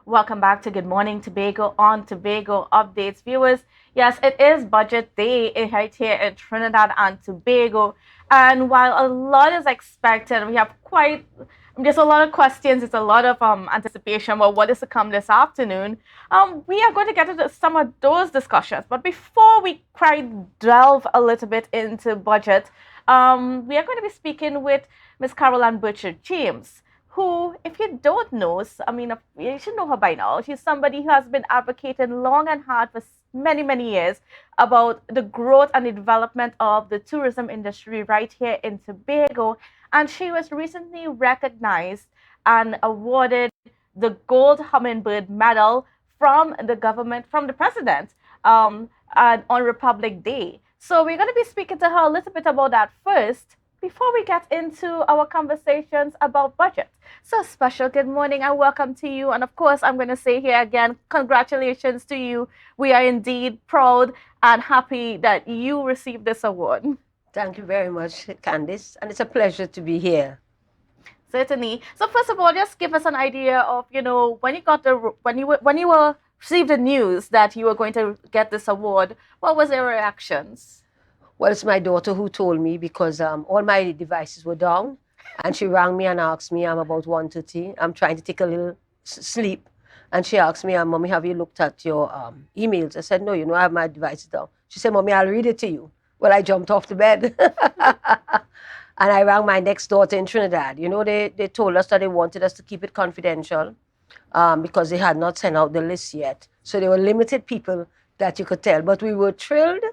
Welcome back to Good Morning Tobago on Tobago Updates. Viewers, yes, it is budget day right here in Trinidad and Tobago. And while a lot is expected, we have there's a lot of questions, it's a lot of anticipation about what is to come this afternoon. We are going to get into some of those discussions. But before we delve a little bit into budget, we are going to be speaking with Miss Caroline Birchwood-James, who, if you don't know, you should know her by now. She's somebody who has been advocating long and hard for many, many years about the growth and the development of the tourism industry right here in Tobago. And she was recently recognized and awarded the Gold Hummingbird Medal from the government, from the president, on Republic Day. So we're going to be speaking to her a little bit about that first before we get into our conversations about budget. So, special good morning and welcome to you. And of course, I'm going to say here again, congratulations to you. We are indeed proud and happy that you received this award. Thank you very much, Kandace, and it's a pleasure to be here. Certainly. So, first of all, just give us an idea of, when you got when you were received the news that you were going to get this award, what was your reactions? Well, it's my daughter who told me because all my devices were down, and she rang me and asked me, I'm about 1:30. I'm trying to take a little sleep, and she asked me, Mommy, have you looked at your emails? I said, no, I have my devices down. She said, Mommy, I'll read it to you. Well, I jumped off the bed. And I rang my next daughter in Trinidad. They told us that they wanted us to keep it confidential because they had not sent out the list yet. So there were limited people that you could tell. But we were thrilled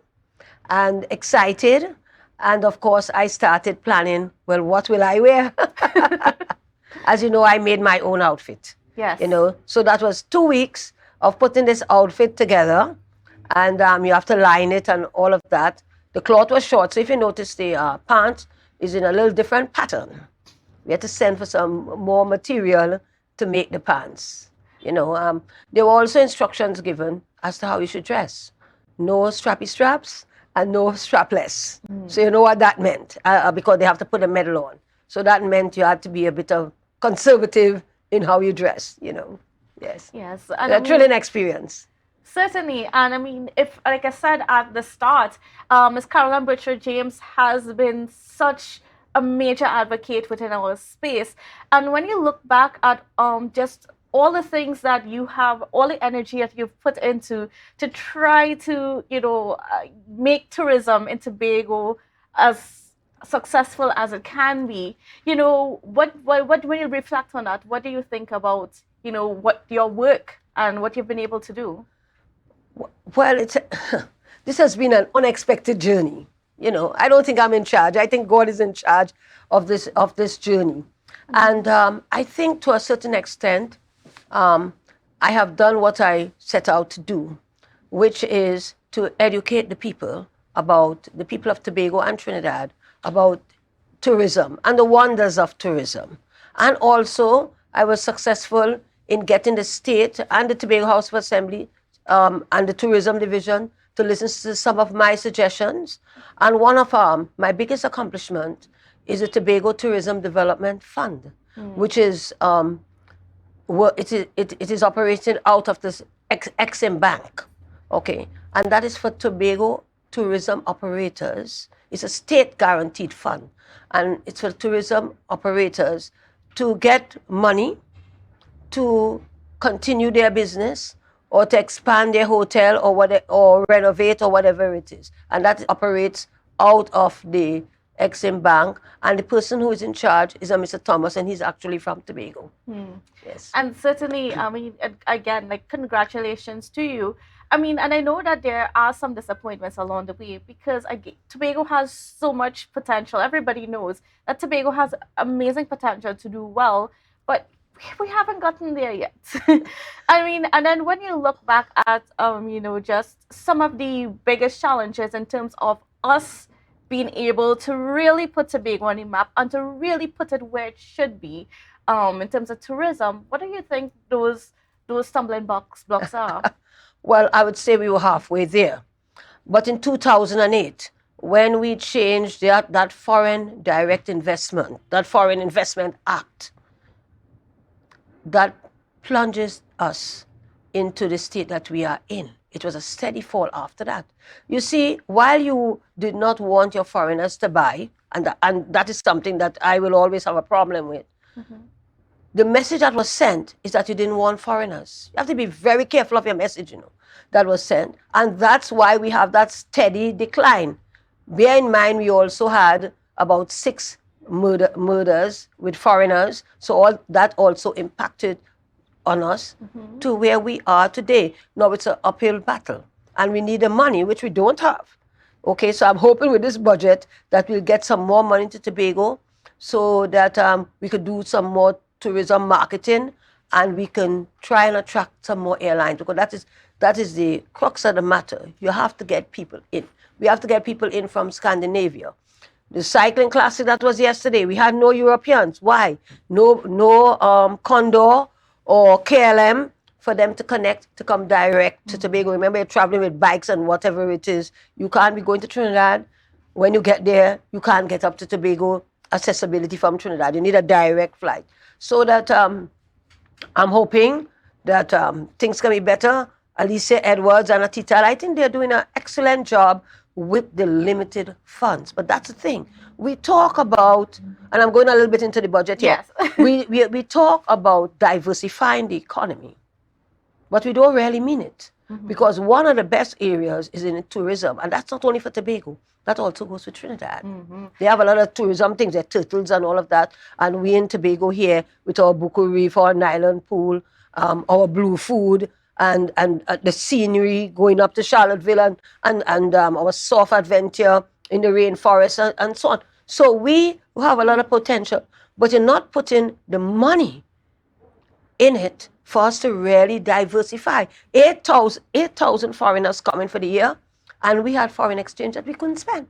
and excited. And of course, I started planning, well, what will I wear? As you know, I made my own outfit. Yes. So that was 2 weeks of putting this outfit together. And you have to line it and all of that. The cloth was short. So if you notice, the pants is in a little different pattern. We had to send for some more material to make the pants. There were also instructions given as to how you should dress. No strappy straps and no strapless. So you know what that meant, because they have to put a medal on. So that meant you had to be a bit of conservative in how you dress, Yes. Yes. And a thrilling experience. Certainly. And if, like I said at the start, Ms. Caroline Birchwood-James has been such a major advocate within our space. And when you look back at just all the things that you have, all the energy that you've put into to try to, make tourism in Tobago as successful as it can be, what when you reflect on that, what do you think about, what your work and what you've been able to do? Well, this has been an unexpected journey. I don't think I'm in charge. I think God is in charge of this journey. And I think to a certain extent, I have done what I set out to do, which is to educate the people of Tobago and Trinidad about tourism and the wonders of tourism. And also, I was successful in getting the state and the Tobago House of Assembly and the tourism division to listen to some of my suggestions. And one of my biggest accomplishments is the Tobago Tourism Development Fund, which is it is operated out of this Exim Bank, okay, and that is for Tobago tourism operators. It's a state-guaranteed fund, and it's for tourism operators to get money to continue their business or to expand their hotel or renovate or whatever it is. And that operates out of the Exim Bank. And the person who is in charge is a Mr. Thomas, and he's actually from Tobago. Yes. And certainly, again, congratulations to you. And I know that there are some disappointments along the way because Tobago has so much potential. Everybody knows that Tobago has amazing potential to do well, but we haven't gotten there yet. And then when you look back at, just some of the biggest challenges in terms of us being able to really put Tobago on the map and to really put it where it should be, in terms of tourism, what do you think those stumbling blocks are? Well, I would say we were halfway there. But in 2008, when we changed that Foreign Direct Investment, that Foreign Investment Act, that plunges us into the state that we are in. It was a steady fall after that. You see, while you did not want your foreigners to buy, and that is something that I will always have a problem with, the message that was sent is that you didn't want foreigners. You have to be very careful of your message, that was sent. And that's why we have that steady decline. Bear in mind, we also had about 6 murders with foreigners. So all that also impacted on us to where we are today. Now it's an uphill battle. And we need the money, which we don't have. Okay, so I'm hoping with this budget that we'll get some more money to Tobago so that we could do some more tourism marketing and we can try and attract some more airlines, because that is the crux of the matter. You have to get people in. We have to get people in from Scandinavia. The cycling classic that was yesterday, we had no Europeans. Why? No Condor or KLM for them to connect, to come direct to Tobago. Remember, you're traveling with bikes and whatever it is. You can't be going to Trinidad. When you get there, you can't get up to Tobago. Accessibility from Trinidad. You need a direct flight. So that I'm hoping that things can be better. Alicia Edwards and Atita, I think they're doing an excellent job with the limited funds. But that's the thing. We talk about, and I'm going a little bit into the budget here. Yes. we talk about diversifying the economy, but we don't really mean it. Because one of the best areas is in tourism, and that's not only for Tobago. That also goes for Trinidad. They have a lot of tourism things, their turtles and all of that. And we in Tobago here with our Buku Reef, our Nylon Pool, our blue food, and the scenery going up to Charlottesville, and our soft adventure in the rainforest and so on. So we have a lot of potential, but you're not putting the money in it for us to really diversify. 8,000 foreigners coming for the year, and we had foreign exchange that we couldn't spend.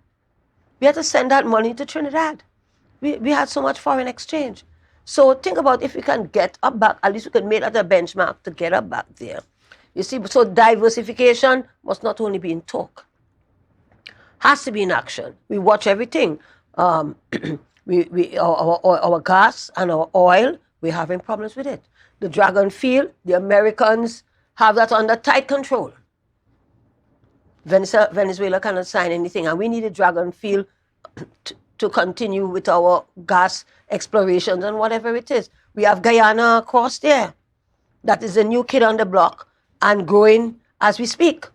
We had to send that money to Trinidad. We had so much foreign exchange. So think about if we can get up back, at least we can make that a benchmark to get up back there. You see, so diversification must not only be in talk, has to be in action. We watch everything. Our gas and our oil, we're having problems with it. The Dragon Field, the Americans have that under tight control. Venezuela cannot sign anything, and we need a Dragon Field to continue with our gas explorations and whatever it is. We have Guyana across there. That is a new kid on the block and growing as we speak.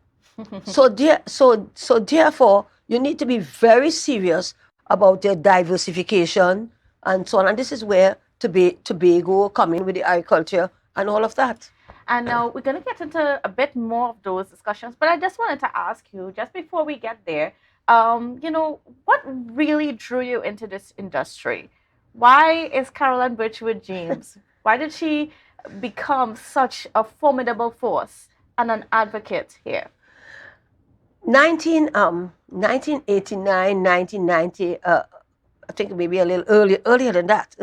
So therefore, you need to be very serious about your diversification and so on. And this is where Tobago come in with the agriculture and all of that. And now we're going to get into a bit more of those discussions. But I just wanted to ask you, just before we get there, what really drew you into this industry? Why is Caroline Birchwood-James? Why did she become such a formidable force and an advocate here? 1989, 1990, I think maybe a little earlier than that,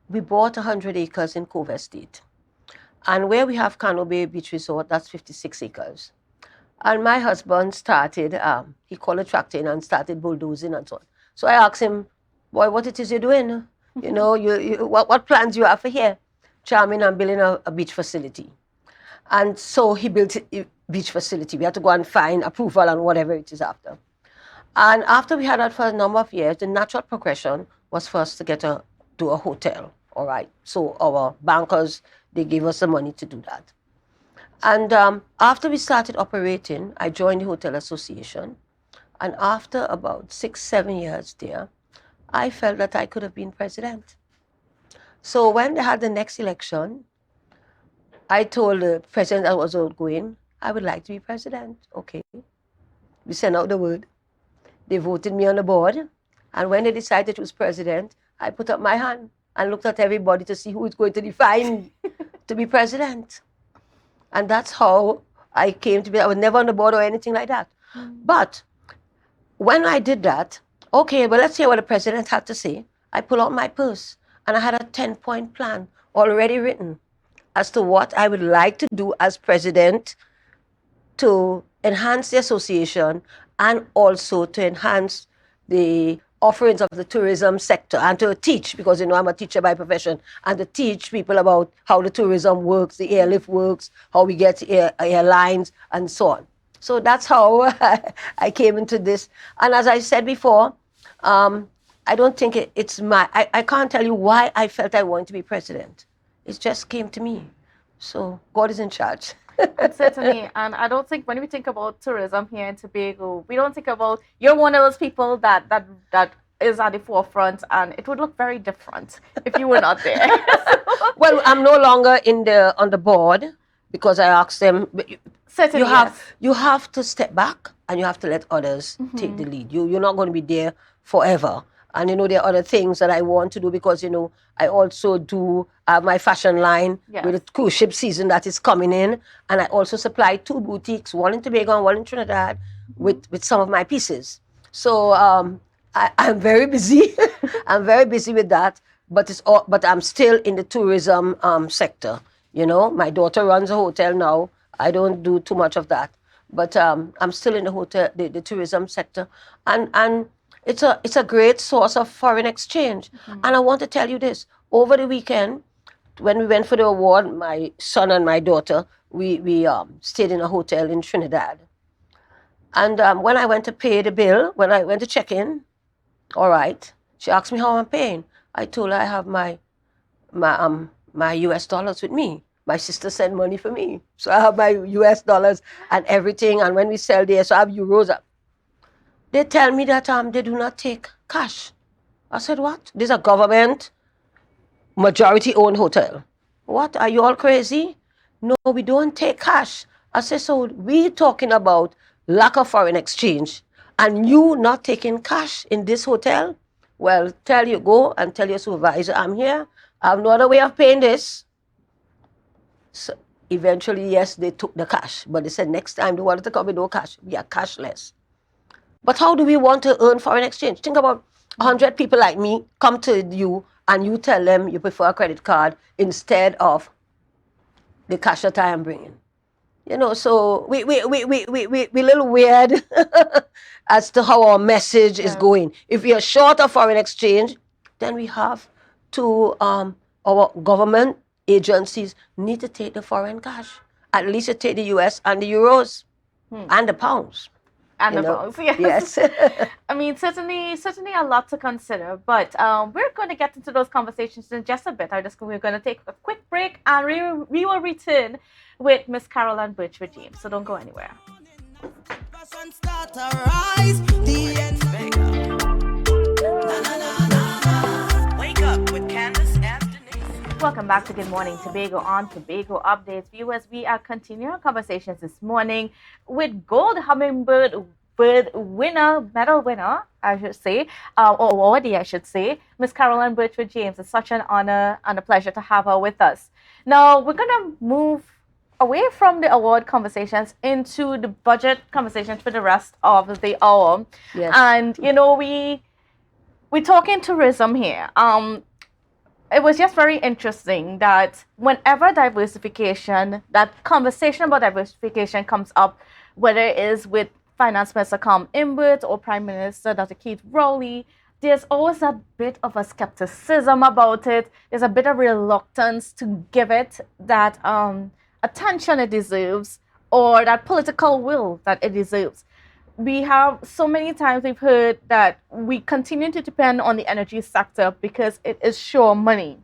we bought 100 acres in Cove Estate. And where we have Cano Bay Beach Resort, that's 56 acres. And my husband started, he called a tractor in and started bulldozing and so on. So I asked him, boy, what it is you're doing? What plans you have for here? Charming, I'm building a beach facility. And so he built a beach facility. We had to go and find approval and whatever it is after. And after we had that for a number of years, the natural progression was for us to do a hotel. All right. So our bankers, they gave us the money to do that. And after we started operating, I joined the Hotel Association. And after about 6, 7 years there, I felt that I could have been president. So when they had the next election, I told the president that was outgoing, I would like to be president. Okay. We sent out the word. They voted me on the board. And when they decided who was president, I put up my hand and looked at everybody to see who is going to define me to be president. And that's how I came to be. I was never on the board or anything like that. But when I did that, okay, well, let's hear what the president had to say. I pulled out my purse and I had a 10-point plan already written as to what I would like to do as president to enhance the association and also to enhance the offerings of the tourism sector and to teach, because I'm a teacher by profession, and to teach people about how the tourism works, the airlift works, how we get airlines and so on. So that's how I came into this. And as I said before, I don't think it's I can't tell you why I felt I wanted to be president. It just came to me. So God is in charge. And certainly, and I don't think when we think about tourism here in Tobago, we don't think about you're one of those people that is at the forefront, and it would look very different if you were not there. Well, I'm no longer on the board because I asked them. Certainly, you have to step back and you have to let others take the lead. You're not going to be there forever. And there are other things that I want to do because I also do my fashion line with the cruise ship season that is coming in, and I also supply 2 boutiques, one in Tobago and one in Trinidad, with some of my pieces. So I'm very busy. I'm very busy with that, but I'm still in the tourism sector. My daughter runs a hotel now. I don't do too much of that, but I'm still in the hotel, the tourism sector, and it's a great source of foreign exchange. And I want to tell you this: over the weekend, when we went for the award, my son and my daughter, we stayed in a hotel in Trinidad. And when I went to pay the bill, when I went to check in, all right, she asked me how I'm paying. I told her I have my US dollars with me. My sister sent money for me. So I have my US dollars and everything. And when we sell there, so I have euros. They tell me that they do not take cash. I said, what? This is a government majority-owned hotel. What? Are you all crazy? No, we don't take cash. I said, so we talking about lack of foreign exchange and you not taking cash in this hotel? Well, go and tell your supervisor, I'm here. I have no other way of paying this. So eventually, yes, they took the cash. But they said next time they wanted to come with no cash. We are cashless. But how do we want to earn foreign exchange? Think about 100 people like me come to you and you tell them you prefer a credit card instead of the cash that I am bringing. So we little weird as to how our message is going. If we are short of foreign exchange, then we have to, our government agencies need to take the foreign cash. At least to take the US and the euros and the pounds. And the pounds, yes. I mean, certainly a lot to consider. But we're going to get into those conversations in just a bit. We're going to take a quick break, and we will return with Miss Caroline Birchwood-James. So don't go anywhere. Wake up with Kandace and Denise. Welcome back to Good Morning Tobago on Tobago Updates. Viewers, we are continuing our conversations this morning with Gold Hummingbird medal winner, I should say, or awardee, I should say, Miss Caroline Birchwood-James. It's such an honor and a pleasure to have her with us. Now, we're going to move away from the award conversations into the budget conversations for the rest of the hour. Yes. And, we're talking tourism here. It was just very interesting that whenever diversification, that conversation about diversification comes up, whether it is with Finance Minister Hummingbird or Prime Minister Dr. Keith Rowley, there's always a bit of a skepticism about it. There's a bit of reluctance to give it that attention it deserves or that political will that it deserves. We have so many times we've heard that we continue to depend on the energy sector because it is sure money.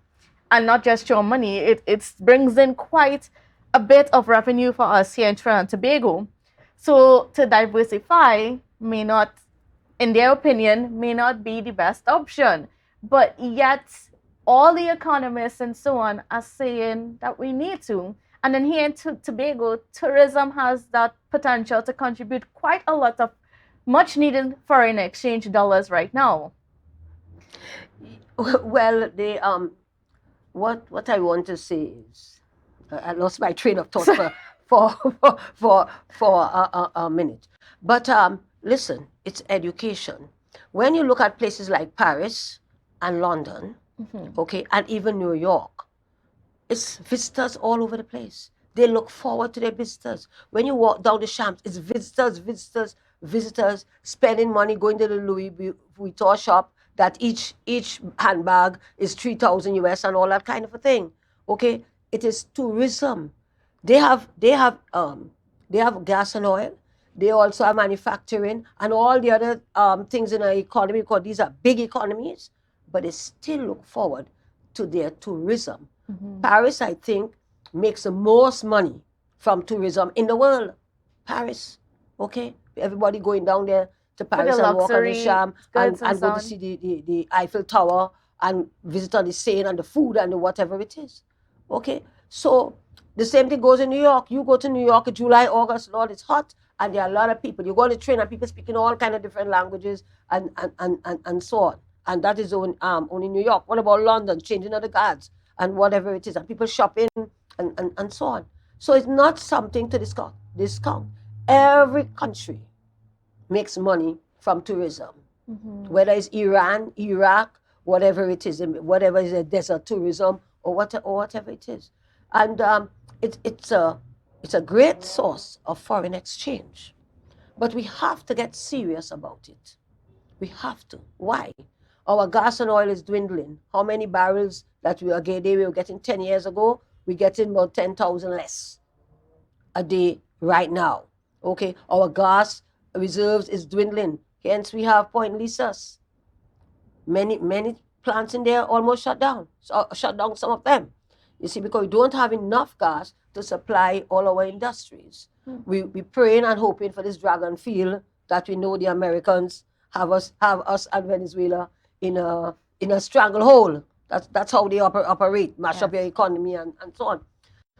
And not just sure money, it brings in quite a bit of revenue for us here in Trinidad and Tobago. So to diversify may not, in their opinion, may not be the best option. But yet all the economists and so on are saying that we need to. And then here in Tobago, tourism has that potential to contribute quite a lot of much needed foreign exchange dollars right now. Well, what I want to say is, I lost my train of thought for a minute. But listen, it's education. When you look at places like Paris and London, okay, and even New York, it's visitors all over the place. They look forward to their visitors. When you walk down the Champs, it's visitors, visitors, visitors spending money going to the Louis Vuitton shop that each handbag is 3,000 US and all that kind of a thing. Okay, it is tourism. They have gas and oil. They also have manufacturing and all the other things in our economy, because these are big economies, but they still look forward to their tourism. Paris, I think, makes the most money from tourism in the world. Paris, okay? Everybody going down there to Paris and walk on the Sham and go to see the Eiffel Tower and visit on the Seine and the food and the whatever it is. Okay? So the same thing goes in New York. You go to New York in July, August, Lord, it's hot, and there are a lot of people. You go on the train and people speaking all kind of different languages and so on. And that is only New York. What about London? Changing of the guards and whatever it is, and people shopping and so on. So it's not something to discount. Every country makes money from tourism, whether it's Iran, Iraq, whatever it is, whatever is a desert tourism or whatever it is. And it's a great source of foreign exchange. But we have to get serious about it. We have to. Why? Our gas and oil is dwindling. How many barrels that we were getting 10 years ago? We're getting about 10,000 less a day right now. Okay, our gas reserves is dwindling. Hence, we have Point Lisas. Many plants in there almost shut down. Shut down some of them. You see, because we don't have enough gas to supply all our industries. We praying and hoping for this dragon field that we know the Americans have us and Venezuela in a stranglehold. That's how they operate, mash up your economy and so on.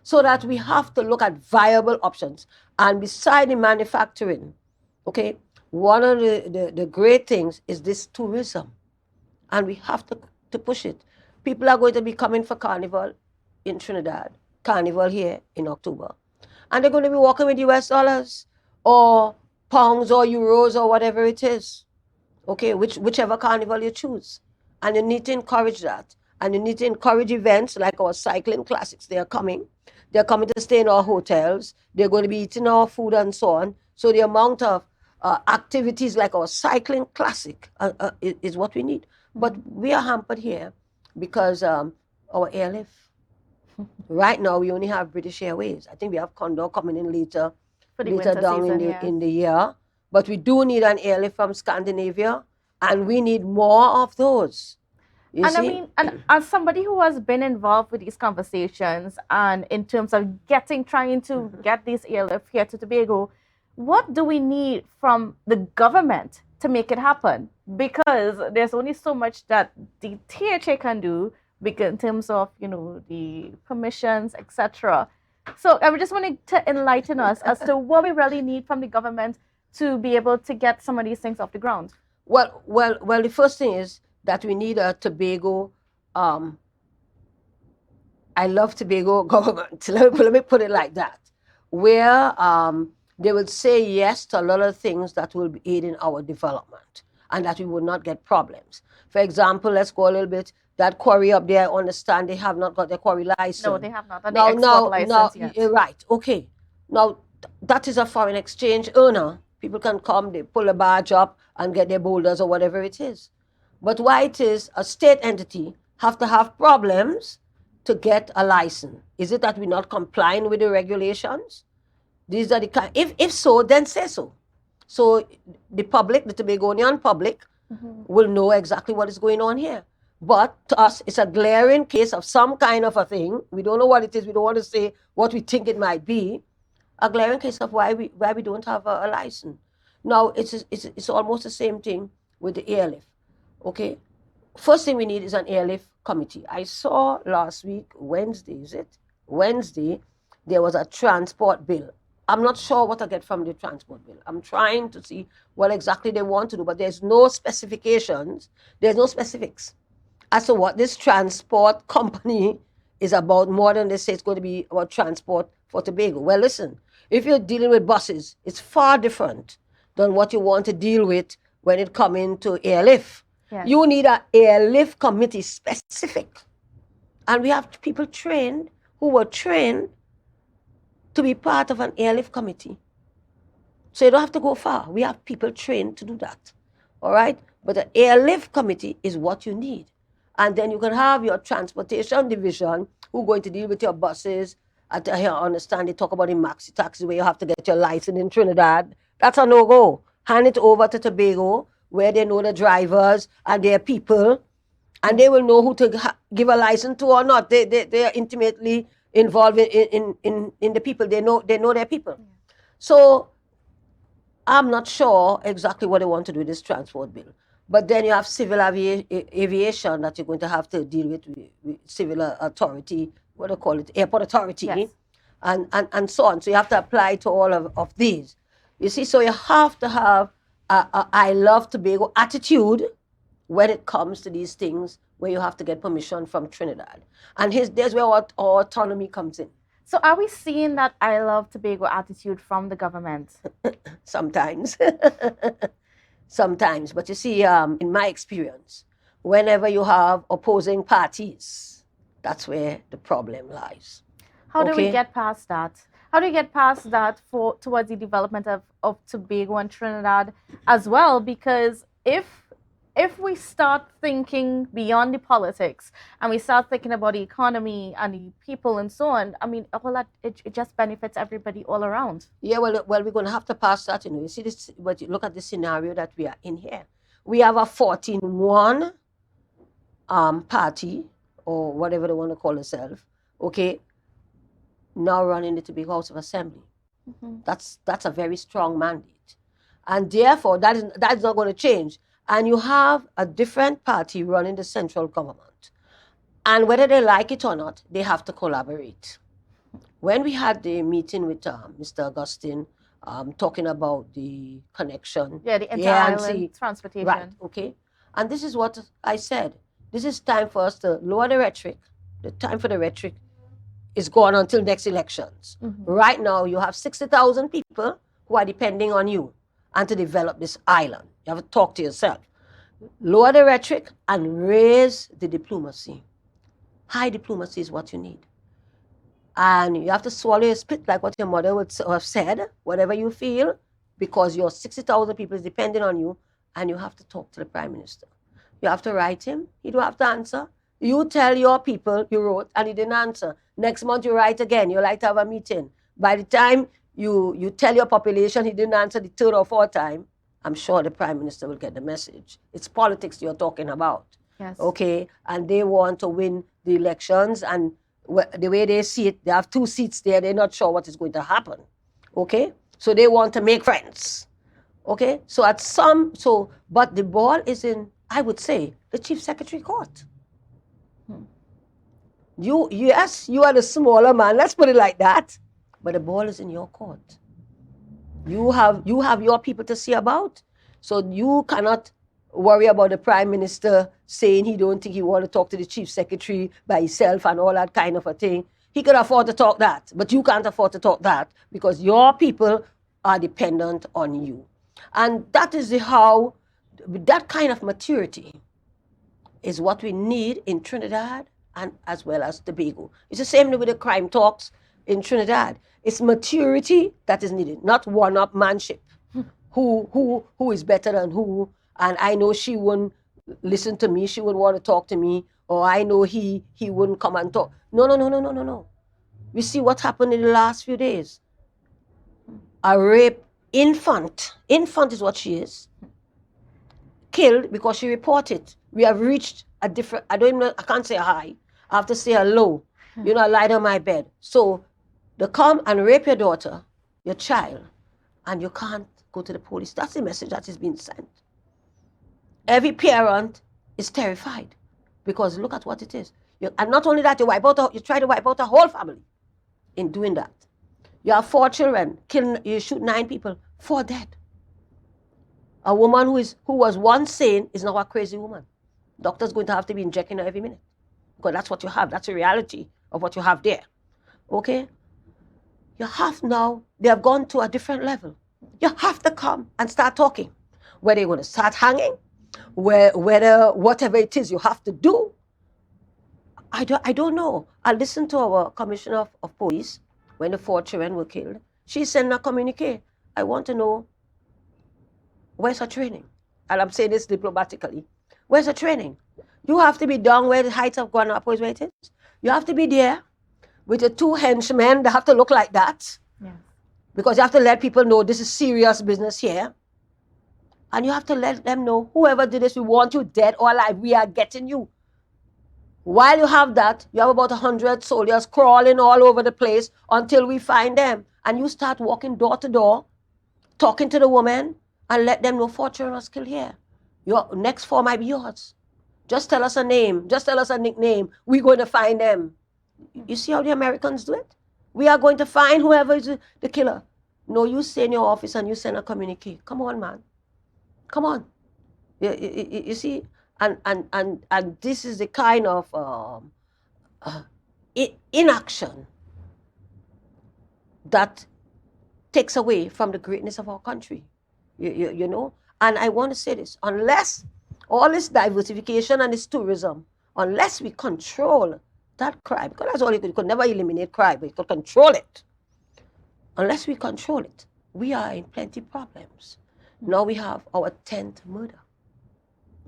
So that we have to look at viable options. And beside the manufacturing, okay, one of the great things is this tourism. And we have to push it. People are going to be coming for Carnival in Trinidad, Carnival here in October. And they're going to be walking with US dollars or pounds or euros or whatever it is. Okay, whichever carnival you choose. And you need to encourage that. And you need to encourage events like our cycling classics. They are coming. They're coming to stay in our hotels. They're going to be eating our food and so on. So the amount of activities like our cycling classic is what we need. But we are hampered here because our airlift. Right now, we only have British Airways. I think we have Condor coming in later down season, in the year. But we do need an airlift from Scandinavia, and we need more of those. I mean, and as somebody who has been involved with these conversations and in terms of trying to get these airlift here to Tobago, what do we need from the government to make it happen? Because there's only so much that the THA can do in terms of, the permissions, etc. So I just wanted to enlighten us as to what we really need from the government to be able to get some of these things off the ground. Well, the first thing is that we need a Tobago. I love Tobago government. Let me put it like that, where they will say yes to a lot of things that will be aiding our development and that we will not get problems. For example, let's go a little bit. That quarry up there, I understand they have not got their quarry license. No, they have not. And the export license yet. Right, okay. Now, that is a foreign exchange earner. People can come, they pull a barge up and get their boulders or whatever it is. But why it is a state entity have to have problems to get a license? Is it that we're not complying with the regulations? These are the if so, then say so. So the public, the Tobagonian public, will know exactly what is going on here. But to us, it's a glaring case of some kind of a thing. We don't know what it is. We don't want to say what we think it might be. A glaring case of why we don't have a license. Now, it's almost the same thing with the airlift. Okay? First thing we need is an airlift committee. I saw last week, Wednesday, there was a transport bill. I'm not sure what I get from the transport bill. I'm trying to see what exactly they want to do, but there's no specifications. There's no specifics as to what this transport company is about, more than they say it's going to be about transport for Tobago. Well, listen, if you're dealing with buses, it's far different than what you want to deal with when it comes into airlift. Yes. You need an airlift committee specific. And we have people who were trained to be part of an airlift committee. So you don't have to go far. We have people trained to do that. All right? But the airlift committee is what you need. And then you can have your transportation division who are going to deal with your buses. I understand they talk about the maxi taxi where you have to get your license in Trinidad. That's a no-go. Hand it over to Tobago where they know the drivers and their people, and they will know who to give a license to or not. They are intimately involved in the people. They know their people. So I'm not sure exactly what they want to do with this transport bill. But then you have civil aviation that you're going to have to deal with civil authority, what do you call it, airport authority, Yes. and so on. So you have to apply to all of these. You see, so you have to have a I love Tobago attitude when it comes to these things where you have to get permission from Trinidad. And there's where our autonomy comes in. So are we seeing that I love Tobago attitude from the government? Sometimes. Sometimes. But you see, in my experience, whenever you have opposing parties, that's where the problem lies. How do we get past that? How do we get past that towards the development of Tobago and Trinidad as well? Because if we start thinking beyond the politics and we start thinking about the economy and the people and so on, I mean, all that it just benefits everybody all around. Yeah, well, we're going to have to pass that. You see this, but you look at the scenario that we are in here. We have a 14-1 party, or whatever they want to call themselves, okay, now running the Tobago House of Assembly. Mm-hmm. That's a very strong mandate. And therefore, that is not going to change. And you have a different party running the central government. And whether they like it or not, they have to collaborate. When we had the meeting with Mr. Augustine, talking about the connection. Yeah, the inter-island transportation. Right, okay. And this is what I said. This is time for us to lower the rhetoric. The time for the rhetoric is gone until next elections. Mm-hmm. Right now, you have 60,000 people who are depending on you and to develop this island. You have to talk to yourself. Lower the rhetoric and raise the diplomacy. High diplomacy is what you need. And you have to swallow your spit like what your mother would have said, whatever you feel, because your 60,000 people is depending on you, and you have to talk to the Prime Minister. You have to write him. He don't have to answer. You tell your people you wrote and he didn't answer. Next month you write again. You like to have a meeting. By the time you tell your population he didn't answer the third or fourth time, I'm sure the Prime Minister will get the message. It's politics you're talking about. Yes. Okay? And they want to win the elections, and the way they see it, they have 2 seats there. They're not sure what is going to happen. Okay? So they want to make friends. Okay? So but the ball is in, I would say, the Chief Secretary court. Yes, you are the smaller man. Let's put it like that. But the ball is in your court. You have your people to see about. So you cannot worry about the Prime Minister saying he don't think he want to talk to the Chief Secretary by himself and all that kind of a thing. He could afford to talk that, but you can't afford to talk that because your people are dependent on you. And that is that kind of maturity is what we need in Trinidad and as well as Tobago. It's the same with the crime talks in Trinidad. It's maturity that is needed, not one-upmanship. Who is better than who? And I know she wouldn't listen to me. She wouldn't want to talk to me. Or I know he wouldn't come and talk. No. We see what happened in the last few days. A rape infant is what she is, killed because she reported. We have reached a different, I can't say a high. I have to say a low. You know, I lied on my bed. So they come and rape your daughter, your child, and you can't go to the police. That's the message that is being sent. Every parent is terrified because look at what it is. And not only that, you try to wipe out a whole family in doing that. You have 4 children, you shoot 9 people, 4 dead. A woman who was once sane is now a crazy woman. Doctor's going to have to be injecting her every minute because that's what you have. That's the reality of what you have there. Okay? You have now, they have gone to a different level. You have to come and start talking. Whether you're going to start hanging, whether whatever it is you have to do, I don't know. I listened to our commissioner of police when the 4 children were killed. She sent a communique I want to know, where's her training? And I'm saying this diplomatically. Where's her training? You have to be down where the heights have gone up, where it is. You have to be there with the two henchmen that have to look like that. Yeah. Because you have to let people know this is serious business here. And you have to let them know, whoever did this, we want you dead or alive. We are getting you. While you have that, you have about 100 soldiers crawling all over the place until we find them. And you start walking door to door, talking to the woman, and let them know 4 children are killed here. Your next 4 might be yours. Just tell us a name. Just tell us a nickname. We're going to find them. You see how the Americans do it? We are going to find whoever is the killer. No, you stay in your office and you send a communique. Come on, man. Come on. You see? And this is the kind of inaction that takes away from the greatness of our country. You know? And I want to say this. Unless all this diversification and this tourism, unless we control that crime, because that's all you could never eliminate crime, but you could control it. Unless we control it, we are in plenty problems. Now we have our 10th murder.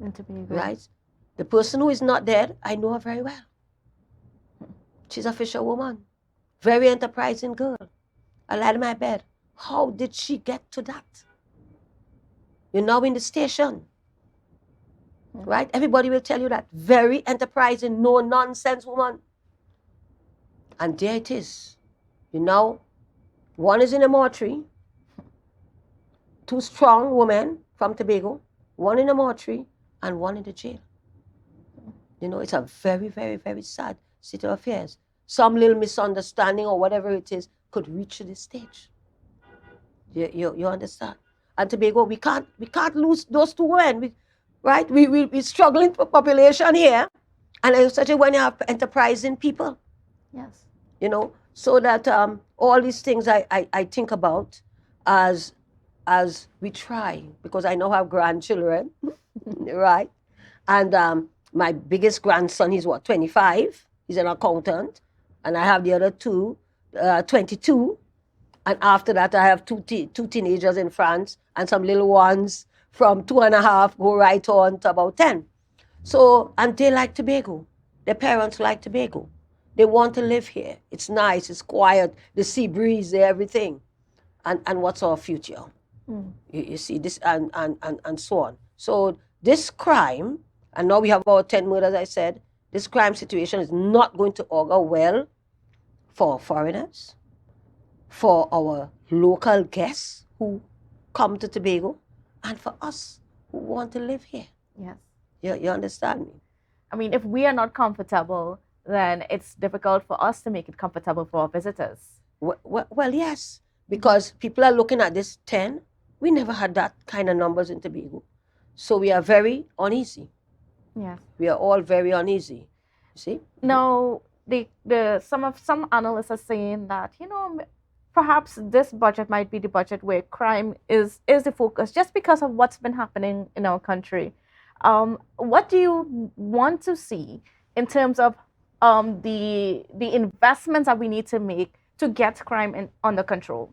In Tobago. Right? The person who is not dead, I know her very well. She's a fisherwoman. Very enterprising girl. I lied in my bed. How did she get to that? You're now in the station. Right? Everybody will tell you that. Very enterprising, no nonsense woman. And there it is. You know, one is in a mortuary. 2 strong women from Tobago. One in a mortuary and one in the jail. You know, it's a very, very, very sad state of affairs. Some little misunderstanding or whatever it is could reach to this stage. You understand? And Tobago, we can't lose those 2 women. Right? We're struggling for population here. And especially when you have enterprising people. Yes. You know, so that all these things I think about as we try, because I now have grandchildren, right? And my biggest grandson, he's 25? He's an accountant. And I have the other 2, 22. And after that, I have two teenagers in France and some little ones from 2.5 go right on to about 10. So, and they like Tobago. Their parents like Tobago. They want to live here. It's nice, it's quiet, the sea breeze, everything. And what's our future? You see, this and so on. So this crime, and now we have about 10 murders, I said, this crime situation is not going to augur well for foreigners, for our local guests who come to Tobago, and for us who want to live here. Yes. You understand me? I mean, if we are not comfortable, then it's difficult for us to make it comfortable for our visitors. Well, yes, because people are looking at this 10. We never had that kind of numbers in Tobago. So we are very uneasy. Yes. We are all very uneasy. You see? Now, some analysts are saying that, perhaps this budget might be the budget where crime is the focus, just because of what's been happening in our country. What do you want to see in terms of the investments that we need to make to get crime under control?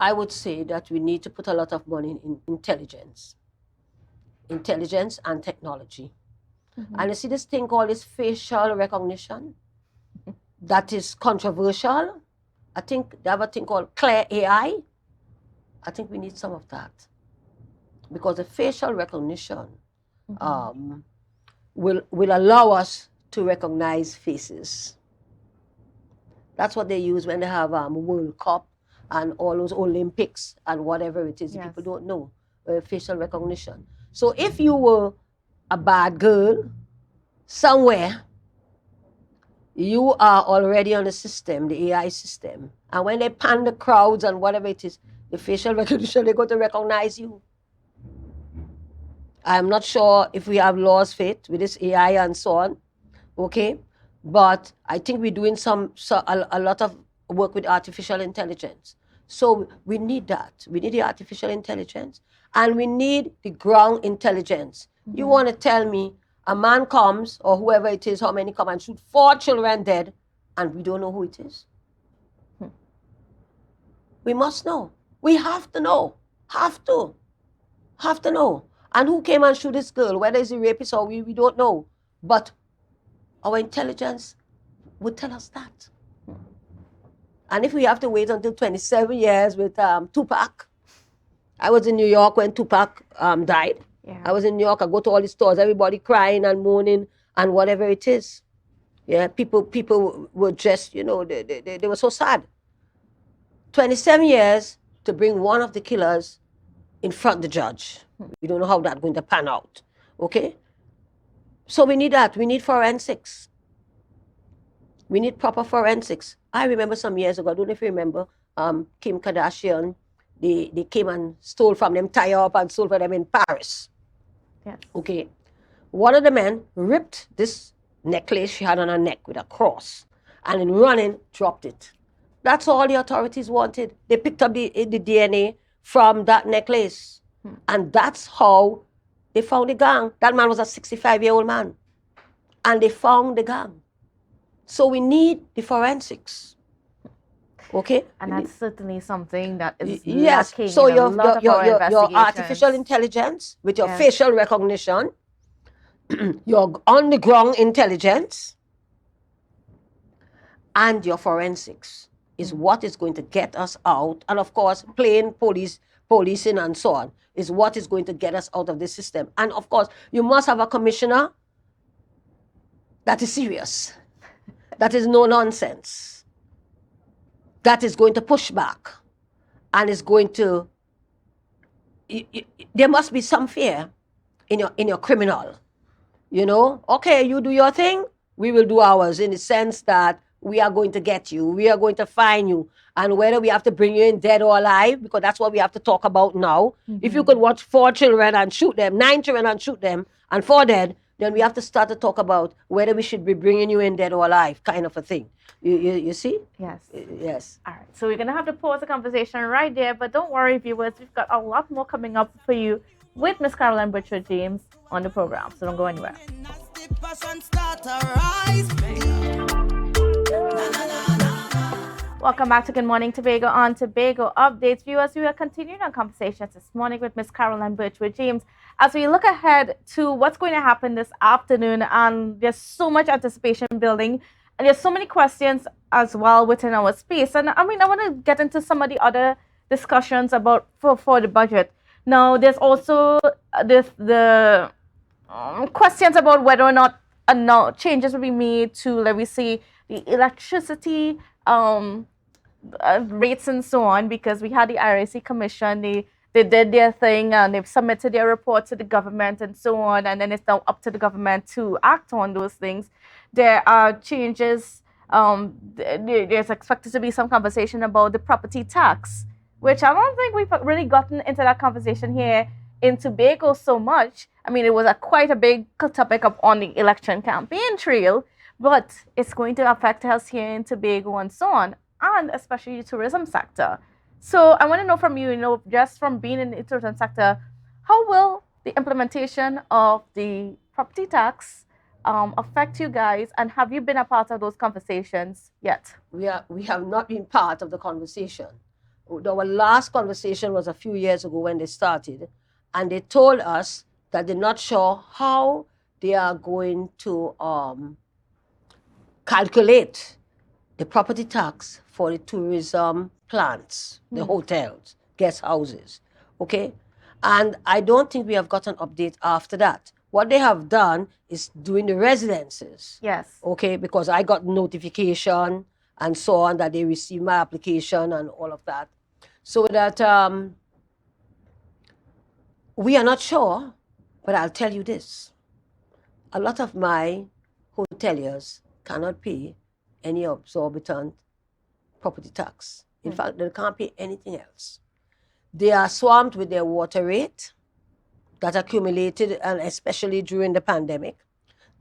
I would say that we need to put a lot of money in intelligence and technology. Mm-hmm. And you see this thing called this facial recognition that is controversial. I think they have a thing called Clear AI. I think we need some of that, because the facial recognition will allow us to recognize faces. That's what they use when they have World Cup and all those Olympics and whatever it is. Yes. People don't know facial recognition. So if you were a bad girl somewhere, you are already on the system, the AI system. And when they pan the crowds and whatever it is, the facial recognition, they're going to recognize you. I'm not sure if we have laws fit with this AI and so on, okay? But I think we're doing a lot of work with artificial intelligence. So we need that. We need the artificial intelligence, and we need the ground intelligence. Mm-hmm. You want to tell me a man comes, or whoever it is, how many come and shoot 4 children dead, and we don't know who it is? We must know. We have to know. Have to. Have to know. And who came and shoot this girl, whether it's a rapist or we don't know. But our intelligence would tell us that. And if we have to wait until 27 years with Tupac, I was in New York when Tupac died. Yeah. I was in New York, I go to all the stores, everybody crying and moaning and whatever it is. Yeah, people were just, they were so sad. 27 years to bring one of the killers in front of the judge. We don't know how that's going to pan out. Okay? So we need that. We need forensics. We need proper forensics. I remember some years ago, I don't know if you remember, Kim Kardashian, they came and stole from them, tie up and stole from them in Paris. Yes. Okay. One of the men ripped this necklace she had on her neck with a cross and in running, dropped it. That's all the authorities wanted. They picked up the DNA from that necklace. And that's how they found the gang. That man was a 65-year-old man. And they found the gang. So we need the forensics. Okay? And that's certainly something that is yes. lacking So in a lot of our your investigations. artificial intelligence with your Yes. facial recognition, your on-the-ground intelligence, and your forensics is what is going to get us out. And of course, plain policing and so on is what is going to get us out of this system. And of course, you must have a commissioner that is serious, that is no nonsense, that is going to push back and is going to, there must be some fear in your criminal. Okay, you do your thing, we will do ours, in the sense that we are going to get you, we are going to find you, and whether we have to bring you in dead or alive, because that's what we have to talk about now. If you could watch 4 children and shoot them, 9 children and shoot them, and 4 dead, then we have to start to talk about whether we should be bringing you in dead or alive, kind of a thing. You see? Yes. Yes. All right. So we're going to have to pause the conversation right there. But don't worry, viewers. We've got a lot more coming up for you with Miss Caroline Birchwood-James on the program. So don't go anywhere. Welcome back to Good Morning Tobago on Tobago Updates. Viewers, we are continuing our conversations this morning with Miss Caroline Birchwood-James as we look ahead to what's going to happen this afternoon. And there's so much anticipation building, and there's so many questions as well within our space. And I mean, I want to get into some of the other discussions about for the budget. Now, there's also the questions about whether or not changes will be made to, let me see, the electricity rates and so on, because we had the RAC Commission, they did their thing and they've submitted their report to the government and so on, and then it's now up to the government to act on those things. There are changes, there's expected to be some conversation about the property tax, which I don't think we've really gotten into that conversation here in Tobago so much. I mean, it was quite a big topic up on the election campaign trail, but it's going to affect us here in Tobago and so on, and especially the tourism sector. So I want to know from you, just from being in the tourism sector, how will the implementation of the property tax affect you guys, and have you been a part of those conversations yet? We have not been part of the conversation. Our last conversation was a few years ago when they started, and they told us that they're not sure how they are going to calculate the property tax for the tourism plants, the hotels, guest houses, okay? And I don't think we have got an update after that. What they have done is doing the residences. Yes. Okay, because I got notification and so on that they received my application and all of that. So that we are not sure, but I'll tell you this. A lot of my hoteliers cannot pay any exorbitant property tax. In fact, they can't pay anything else. They are swamped with their water rate that accumulated, and especially during the pandemic.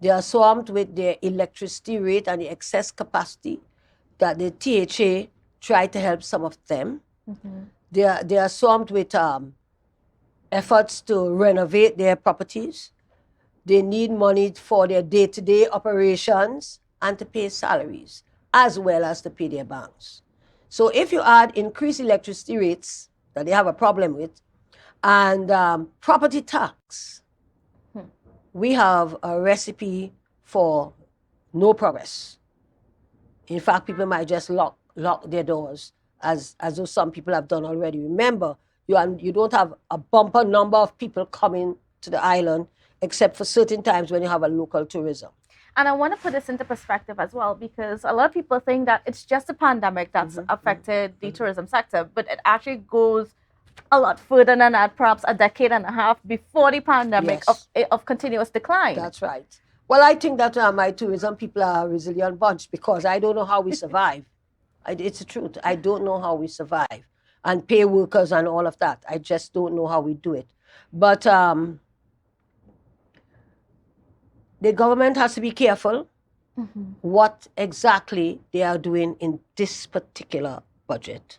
They are swamped with their electricity rate and the excess capacity that the THA tried to help some of them. They are swamped with efforts to renovate their properties. They need money for their day-to-day operations and to pay salaries, as well as to pay their banks. So if you add increased electricity rates that they have a problem with, and property tax, we have a recipe for no progress. In fact, people might just lock their doors, as though some people have done already. Remember, you don't have a bumper number of people coming to the island, except for certain times when you have a local tourism. And I want to put this into perspective as well, because a lot of people think that it's just a pandemic that's affected the tourism sector, but it actually goes a lot further than that, perhaps a decade and a half before the pandemic of continuous decline. That's right. Well, I think that my tourism people are a resilient bunch, because I don't know how we survive. It's the truth. I don't know how we survive and pay workers and all of that. I just don't know how we do it. But the government has to be careful what exactly they are doing in this particular budget.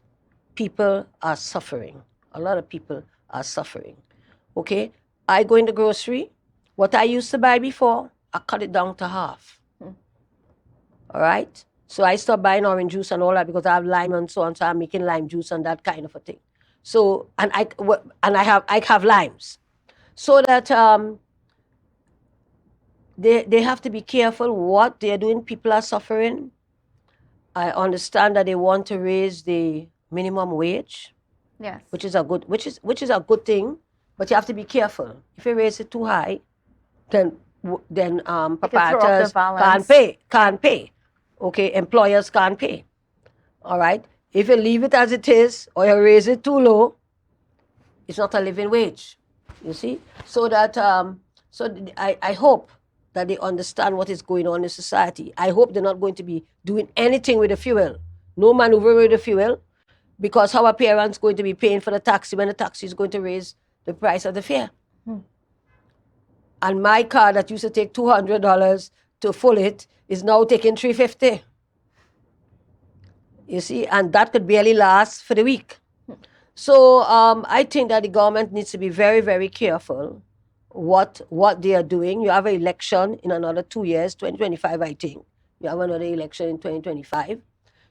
People are suffering. A lot of people are suffering. Okay? I go in the grocery. What I used to buy before, I cut it down to half. All right? So I stopped buying orange juice and all that, because I have lime and so on. So I'm making lime juice and that kind of a thing. So, and I have limes. So that they have to be careful what they're doing. People are suffering. I understand that they want to raise the minimum wage. Yes. Which is a good thing, but you have to be careful. If you raise it too high, then proprietors can't pay. Okay, employers can't pay. All right. If you leave it as it is, or you raise it too low, it's not a living wage. You see, so that I hope that they understand what is going on in society. I hope they're not going to be doing anything with the fuel. No maneuver with the fuel, because our parents going to be paying for the taxi when the taxi is going to raise the price of the fare. And my car that used to take $200 to full it is now taking $350. You see, and that could barely last for the week. So I think that the government needs to be very, very careful what they are doing. You have an election in another 2 years, 2025, I think. You have another election in 2025.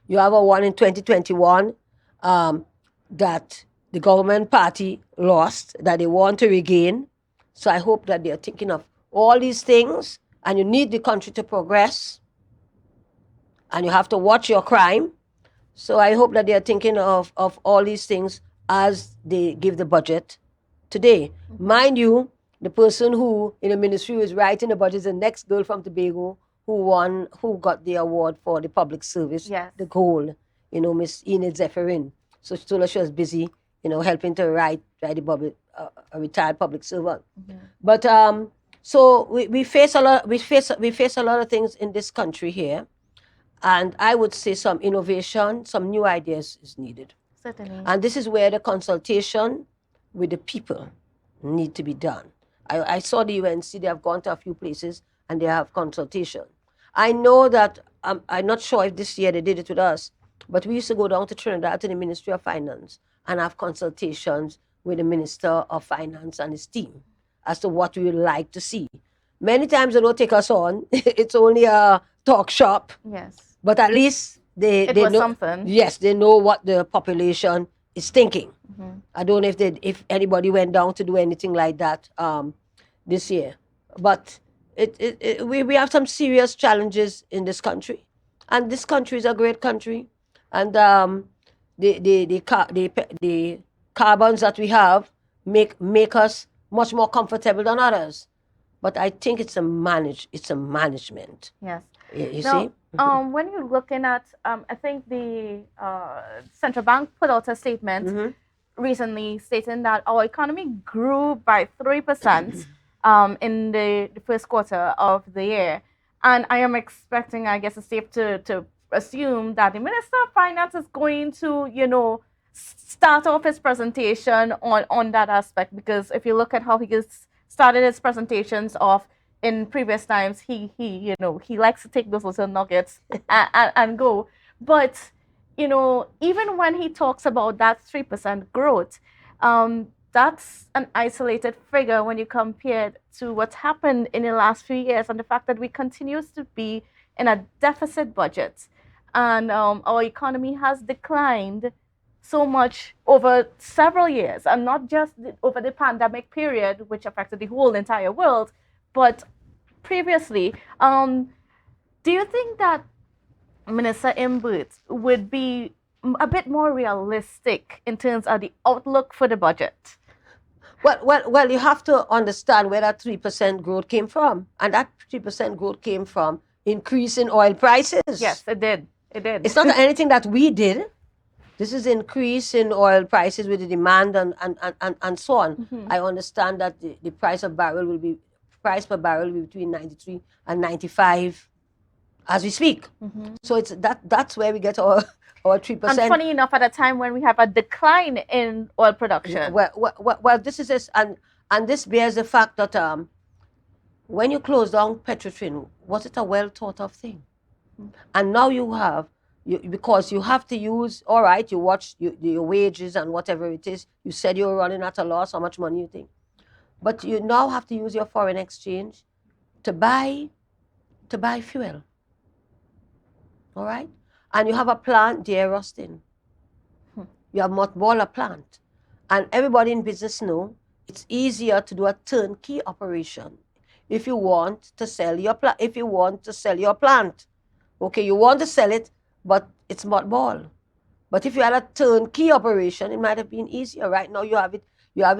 You have a one in 2021 that the government party lost, that they want to regain. So I hope that they are thinking of all these things, and you need the country to progress, and you have to watch your crime. So I hope that they are thinking of all these things as they give the budget today. Mind you, the person who in the ministry was writing the budget is the next girl from Tobago who got the award for the public service, the gold, Miss Enid Zephyrin. So she told us she was busy, helping to write the budget, a retired public servant. But so we face a lot of things in this country here, and I would say some innovation, some new ideas is needed. Certainly. And this is where the consultation with the people need to be done. I saw the UNC, they have gone to a few places and they have consultation. I know that, I'm not sure if this year they did it with us, but we used to go down to Trinidad to the Ministry of Finance and have consultations with the Minister of Finance and his team as to what we would like to see. Many times they don't take us on. It's only a talk shop. Yes. But at least they know something. Yes, they know what the population is thinking. I don't know if anybody went down to do anything like that this year. But we have some serious challenges in this country. And this country is a great country. And the carbons that we have make us much more comfortable than others. But I think it's a management. Yes. You see? When you're looking at, I think the central bank put out a statement recently stating that our economy grew by 3% in the first quarter of the year. And I am expecting, I guess it's safe to assume that the Minister of Finance is going to, start off his presentation on that aspect. Because if you look at how he started his presentations off in previous times, he likes to take those little nuggets and go. But, even when he talks about that 3% growth, that's an isolated figure when you compare it to what's happened in the last few years and the fact that we continue to be in a deficit budget. and our economy has declined so much over several years, and not just over the pandemic period, which affected the whole entire world, but previously. Do you think that Minister Imbert would be a bit more realistic in terms of the outlook for the budget? Well, you have to understand where that 3% growth came from. And that 3% growth came from increase in oil prices. Yes, it did. It did. It's not anything that we did. This is increase in oil prices with the demand and so on. Mm-hmm. I understand that the price per barrel will be between 93 and 95 as we speak. Mm-hmm. So that's where we get our 3%. And funny enough, at a time when we have a decline in oil production. Well, this is this, and this bears the fact that when you close down Petrotrin, was it a well thought of thing? Mm-hmm. And now because you have to use, all right, you watch your wages and whatever it is. You said you were running at a loss. How much money you think? But you now have to use your foreign exchange to buy fuel. All right? And you have a plant there rusting. You have mothball a plant. And everybody in business know it's easier to do a turnkey operation if you want to sell your plant. Okay, you want to sell it, but it's mothball. But if you had a turnkey operation, it might have been easier. Right now you have it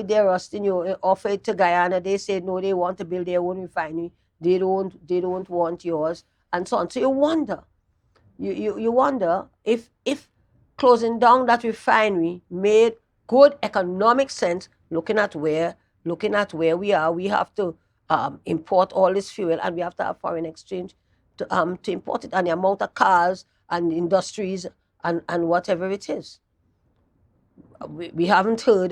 there rusting. You offer it to Guyana. They say no, they want to build their own refinery. They don't want yours, and so on. So you wonder. You wonder if closing down that refinery made good economic sense, looking at where we are. We have to import all this fuel, and we have to have foreign exchange to import it, and the amount of cars and industries and whatever it is. We haven't heard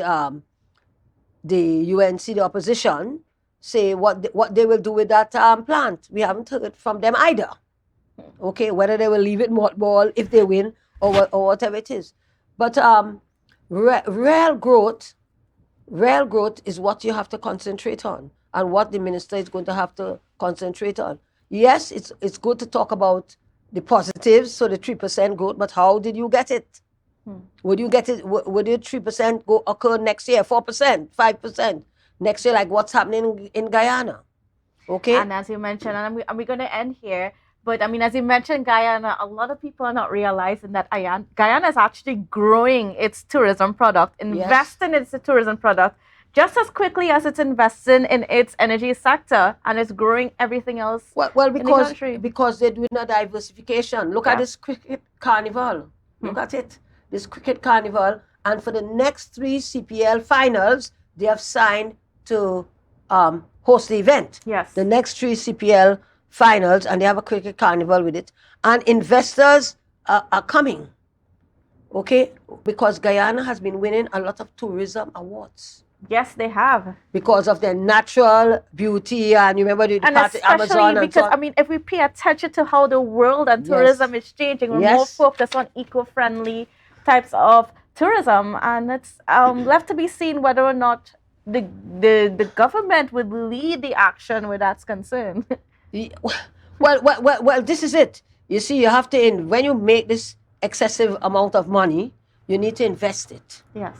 the UNC, the opposition, say what they will do with that plant. We haven't heard from them either. Okay, whether they will leave it mothball if they win or whatever it is. But real growth is what you have to concentrate on, and what the minister is going to have to concentrate on. Yes, it's good to talk about the positives, so the 3% growth, but how did you get it? Would you get it? Would your 3% occur next year? 4%, 5% next year, like what's happening in Guyana? Okay. And as you mentioned, and we're going to end here. But I mean, as you mentioned, Guyana, a lot of people are not realizing that Guyana is actually growing its tourism product, investing in its tourism product just as quickly as it's investing in its energy sector, and it's growing everything else. Well, because they're doing a diversification. Look at this cricket carnival. Look at it. This cricket carnival, and for the next 3 CPL finals, they have signed to host the event. Yes. The next 3 CPL finals, and they have a cricket carnival with it, and investors are coming, okay, because Guyana has been winning a lot of tourism awards. Yes, they have, because of their natural beauty, and you remember the part of Amazon, and because I mean, if we pay attention to how the world and tourism is changing, we're more focused on eco-friendly types of tourism, and it's left to be seen whether or not the government would lead the action where that's concerned. Well, this is it. You see, you have to, when you make this excessive amount of money, you need to invest it. Yes.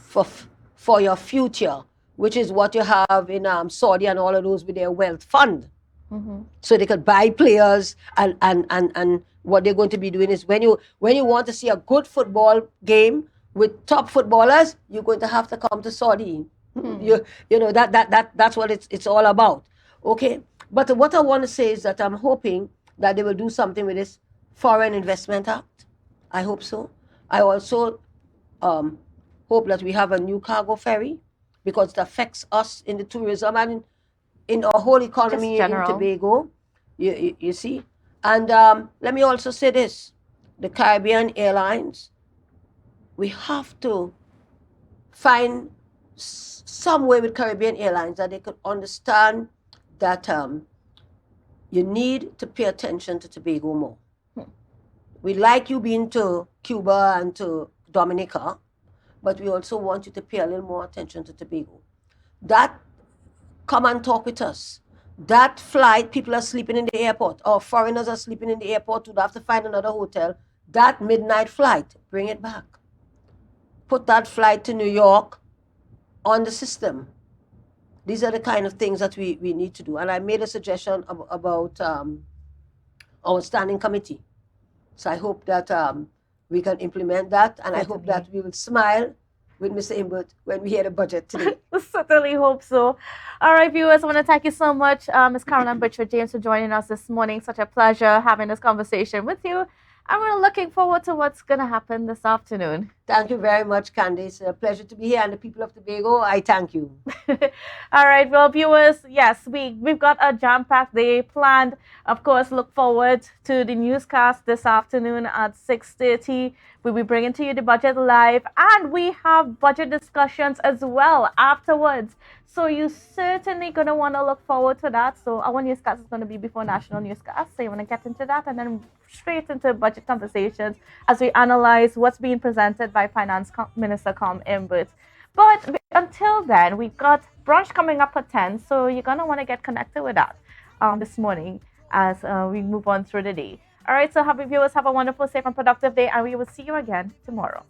For your future, which is what you have in Saudi and all of those with their wealth fund. Mm-hmm. So they could buy players, and what they're going to be doing is when you want to see a good football game with top footballers, you're going to have to come to Saudi. Mm-hmm. You know that's what it's all about. Okay. But what I want to say is that I'm hoping that they will do something with this Foreign Investment Act. I hope so. I also hope that we have a new cargo ferry, because it affects us in the tourism and in our whole economy in Tobago. You see? And let me also say this. The Caribbean Airlines, we have to find some way with Caribbean Airlines that they could understand that you need to pay attention to Tobago more. We like you being to Cuba and to Dominica, but we also want you to pay a little more attention to Tobago. Come and talk with us. That flight, people are sleeping in the airport, or foreigners are sleeping in the airport, would have to find another hotel. that midnight flight, bring it back. Put that flight to New York on the system. These are the kind of things that we need to do. And I made a suggestion about our standing committee. So I hope that we can implement that. And I hope that we will smile with Mr. Imbert when we hear the budget today. Certainly hope so. All right, viewers, I want to thank you so much, Ms. Caroline Birchwood-James, for joining us this morning. Such a pleasure having this conversation with you. And we're looking forward to what's going to happen this afternoon. Thank you very much, Kandace. A pleasure to be here. And the people of Tobago, I thank you. All right, well, viewers, yes, we've got a jam-packed day planned. Of course, look forward to the newscast this afternoon at 6:30. We'll be bringing to you the budget live, and we have budget discussions as well afterwards. So you're certainly going to want to look forward to that. So our newscast is going to be before national newscast. So you want to get into that and then straight into budget conversations as we analyze what's being presented by Finance Minister Imbert. But until then, we've got brunch coming up at 10. So you're going to want to get connected with that this morning as we move on through the day. All right, so viewers, have a wonderful, safe, and productive day, and we will see you again tomorrow.